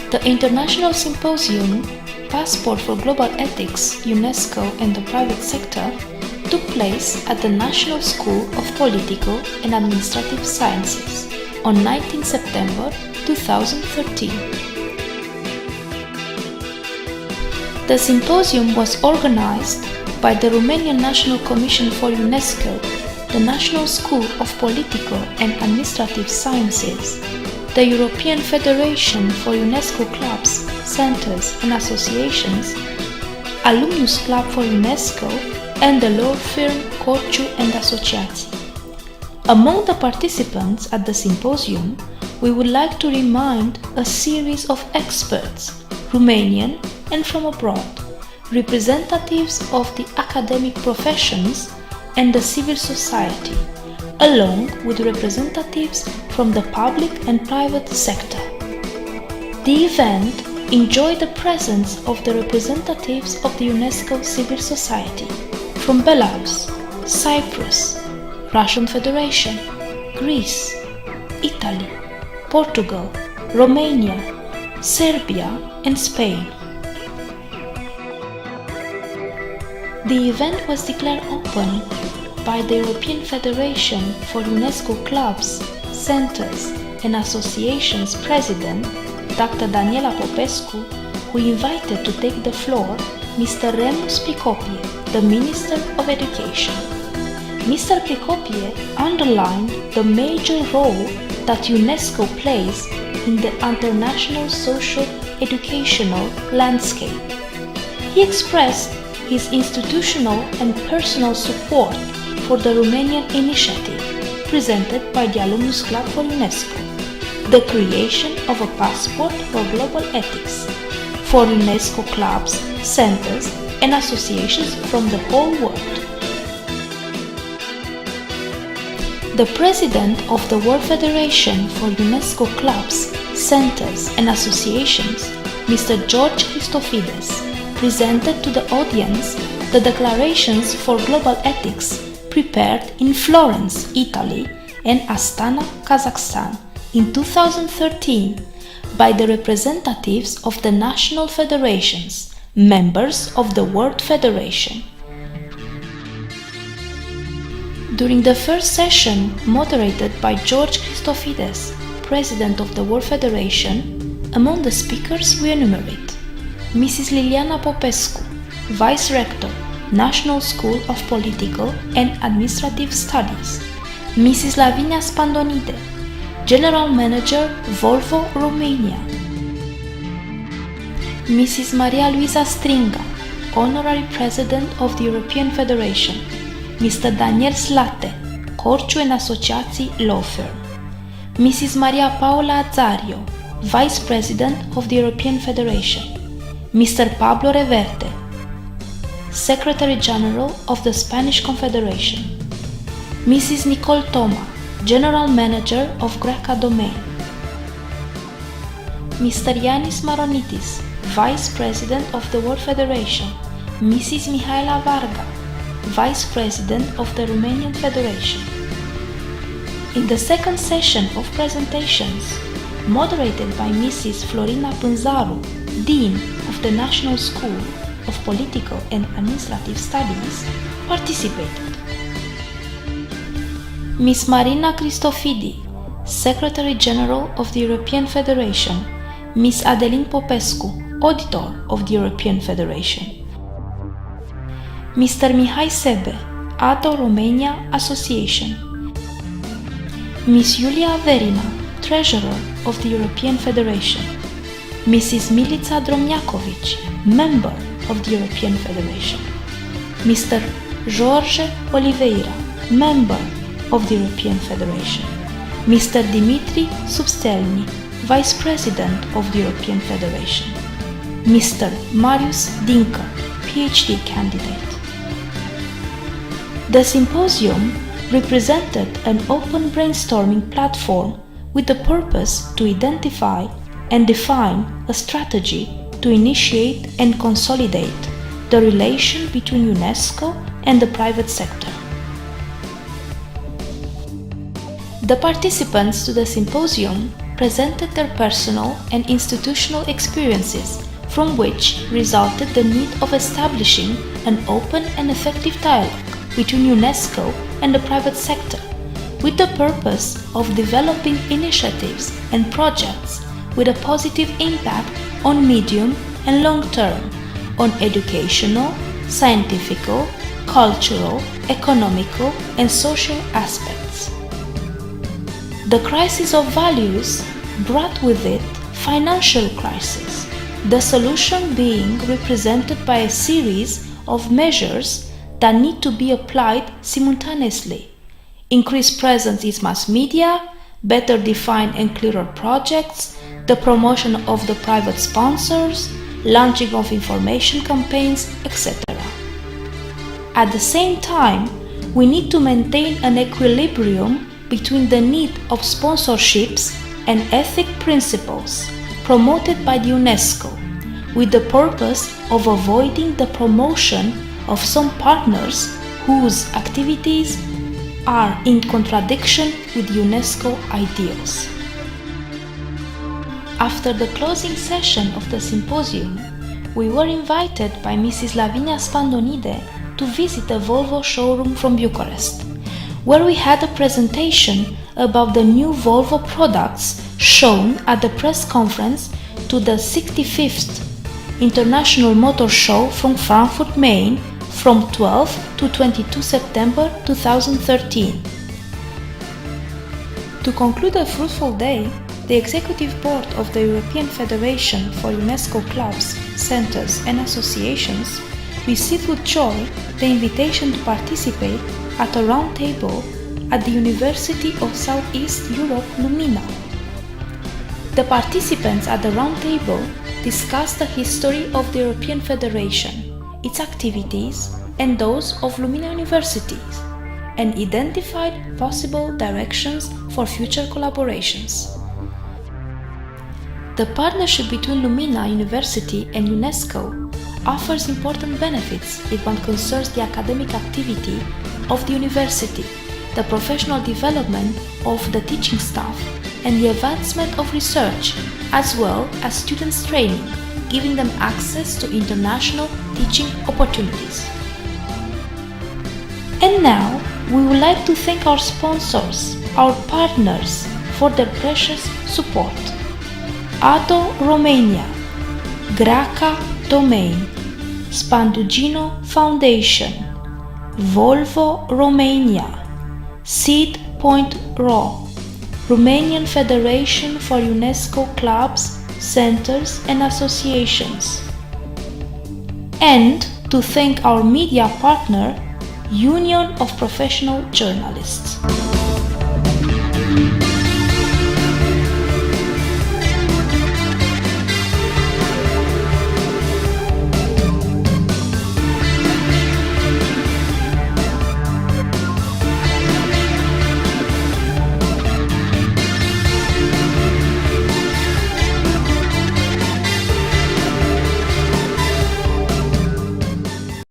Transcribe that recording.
The International Symposium, Passport for Global Ethics, UNESCO and the Private Sector, took place at the National School of Political and Administrative Sciences on 19 September 2013. The symposium was organized by the Romanian National Commission for UNESCO, the National School of Political and Administrative Sciences, the European Federation for UNESCO Clubs, Centers and Associations, Alumnus Club for UNESCO, and the law firm Corciu and Asociații. Among the participants at the symposium, we would like to remind a series of experts, Romanian and from abroad, representatives of the academic professions and the civil society, along with representatives from the public and private sector. The event enjoyed the presence of the representatives of the UNESCO civil society from Belarus, Cyprus, Russian Federation, Greece, Italy, Portugal, Romania, Serbia, and Spain. The event was declared open by the European Federation for UNESCO Clubs, Centers and Associations President, Dr. Daniela Popescu, who invited to take the floor Mr. Remus Pricopie, the Minister of Education. Mr. Pricopie underlined the major role that UNESCO plays in the international social educational landscape. He expressed his institutional and personal support for the Romanian initiative presented by the Alumnus Club for UNESCO, the creation of a passport for global ethics for UNESCO clubs, centers, and associations from the whole world. The President of the World Federation for UNESCO Clubs, Centers, and Associations, Mr. George Christofides, presented to the audience the declarations for global ethics prepared in Florence, Italy, and Astana, Kazakhstan in 2013 by the representatives of the national federations, members of the World Federation. During the first session, moderated by George Christofides, President of the World Federation, among the speakers we enumerate Mrs. Liliana Popescu, Vice Rector, National School of Political and Administrative Studies, Mrs. Lavinia Spandonide, General Manager, Volvo Romania, Mrs. Maria Luisa Stringa, Honorary President of the European Federation, Mr. Daniel Slate, Corciu and Asociații Law Firm, Mrs. Maria Paula Azario, Vice President of the European Federation, Mr. Pablo Reverte, Secretary General of the Spanish Confederation, Mrs. Nicole Toma, General Manager of Greca Domain, Mr. Yanis Maronitis, Vice President of the World Federation, Mrs. Mihaela Varga, Vice President of the Romanian Federation. In the second session of presentations, moderated by Mrs. Florina Pânzaru, Dean of the National School of Political and Administrative Studies, participated. Ms. Marina Christofidi, Secretary General of the European Federation, Ms. Adelin Popescu, Auditor of the European Federation, Mr. Mihai Sebe, ATO Romania Association, Ms. Iulia Verina, Treasurer of the European Federation, Mrs. Milica Dromniakovic, Member of the European Federation, Mr. Jorge Oliveira, Member of the European Federation, Mr. Dimitri Substelni, Vice President of the European Federation, Mr. Marius Dinka, PhD candidate. The symposium represented an open brainstorming platform with the purpose to identify and define a strategy to initiate and consolidate the relation between UNESCO and the private sector. The participants to the symposium presented their personal and institutional experiences, from which resulted the need of establishing an open and effective dialogue between UNESCO and the private sector, with the purpose of developing initiatives and projects with a positive impact on medium and long term on educational, scientific, cultural, economical, and social aspects. The crisis of values brought with it financial crisis, the solution being represented by a series of measures that need to be applied simultaneously. Increased presence in mass media, better defined and clearer projects, the promotion of the private sponsors, launching of information campaigns, etc. At the same time, we need to maintain an equilibrium between the need of sponsorships and ethic principles promoted by the UNESCO, with the purpose of avoiding the promotion of some partners whose activities are in contradiction with UNESCO ideals. After the closing session of the symposium, we were invited by Mrs. Lavinia Spandonide to visit the Volvo showroom from Bucharest, where we had a presentation about the new Volvo products shown at the press conference to the 65th International Motor Show from Frankfurt, Main, from 12 to 22 September 2013. To conclude a fruitful day, the Executive Board of the European Federation for UNESCO Clubs, Centres and Associations received with joy the invitation to participate at a roundtable at the University of Southeast Europe Lumina. The participants at the roundtable discussed the history of the European Federation, its activities, and those of Lumina universities, and identified possible directions for future collaborations. The partnership between Lumina University and UNESCO offers important benefits if one concerns the academic activity of the university, the professional development of the teaching staff, and the advancement of research, as well as students' training, giving them access to international teaching opportunities. And now, we would like to thank our sponsors, our partners, for their precious support. ATO Romania, Graca Domain, Spandugino Foundation, Volvo Romania, Seed.ro, Romanian Federation for UNESCO Clubs, Centres and Associations. And to thank our media partner, Union of Professional Journalists.